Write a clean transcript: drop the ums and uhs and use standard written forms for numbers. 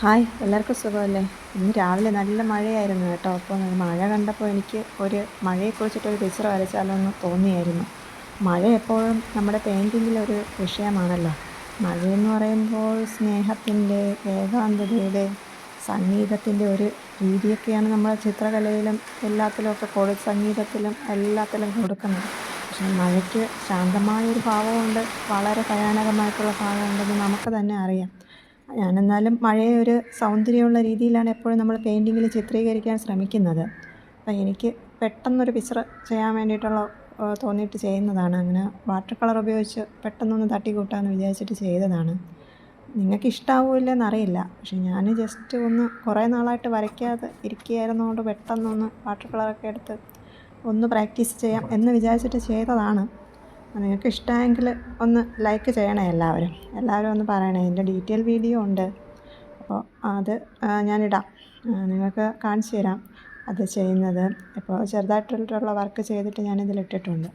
Hi, എല്ലാവർക്കും സുഖമല്ലേ? ഇന്ന് രാവിലെ നല്ല മഴയായിരുന്നു കേട്ടോ. അപ്പോൾ മഴ കണ്ടപ്പോൾ എനിക്ക് മഴയെക്കുറിച്ചിട്ടൊരു പിക്ചർ വരച്ചാലോ എന്ന് തോന്നിയായിരുന്നു. മഴ എപ്പോഴും നമ്മുടെ പെയിൻറ്റിങ്ങിലൊരു വിഷയമാണല്ലോ. മഴയെന്ന് പറയുമ്പോൾ സ്നേഹത്തിൻ്റെ, ഏകാന്തതയുടെ, സംഗീതത്തിൻ്റെ ഒരു രീതിയൊക്കെയാണ് നമ്മൾ ചിത്രകലയിലും എല്ലാത്തിലുമൊക്കെ സംഗീതത്തിലും എല്ലാത്തിലും കൊടുക്കുന്നത്. പക്ഷേ മഴയ്ക്ക് ശാന്തമായൊരു ഭാവമുണ്ട്, വളരെ ഭയാനകമായിട്ടുള്ള ഭാവമുണ്ടെന്ന് നമുക്ക് തന്നെ അറിയാം. ഞാനെന്നാലും മഴയെ ഒരു സൗന്ദര്യമുള്ള രീതിയിലാണ് എപ്പോഴും നമ്മൾ പെയിൻറ്റിങ്ങിൽ ചിത്രീകരിക്കാൻ ശ്രമിക്കുന്നത്. അപ്പം എനിക്ക് പെട്ടെന്നൊരു പിക്ചർ ചെയ്യാൻ വേണ്ടിയിട്ടുള്ള തോന്നിയിട്ട് ചെയ്യുന്നതാണ്. അങ്ങനെ വാട്ടർ കളർ ഉപയോഗിച്ച് പെട്ടെന്നൊന്ന് തട്ടിക്കൂട്ടാമെന്ന് വിചാരിച്ചിട്ട് ചെയ്തതാണ്. നിങ്ങൾക്ക് ഇഷ്ടമാവില്ലെന്ന് അറിയില്ല, പക്ഷേ ഞാൻ ജസ്റ്റ് ഒന്ന് കുറേ നാളായിട്ട് വരയ്ക്കാതെ ഇരിക്കുകയായിരുന്നതുകൊണ്ട് പെട്ടെന്നൊന്ന് വാട്ടർ കളറൊക്കെ എടുത്ത് ഒന്ന് പ്രാക്ടീസ് ചെയ്യാം എന്ന് വിചാരിച്ചിട്ട് ചെയ്തതാണ്. നിങ്ങൾക്ക് ഇഷ്ടമായെങ്കിൽ ഒന്ന് ലൈക്ക് ചെയ്യണേ എല്ലാവരും ഒന്ന് പറയണേ. ഇതിൻ്റെ ഡീറ്റെയിൽ വീഡിയോ ഉണ്ട്, അപ്പോൾ അത് ഞാനിടാം, നിങ്ങൾക്ക് കാണിച്ചു തരാം അത് ചെയ്യുന്നത്. ഇപ്പോൾ ചെറുതായിട്ടുള്ള വർക്ക് ചെയ്തിട്ട് ഞാനിതിലിട്ടിട്ടുണ്ട്.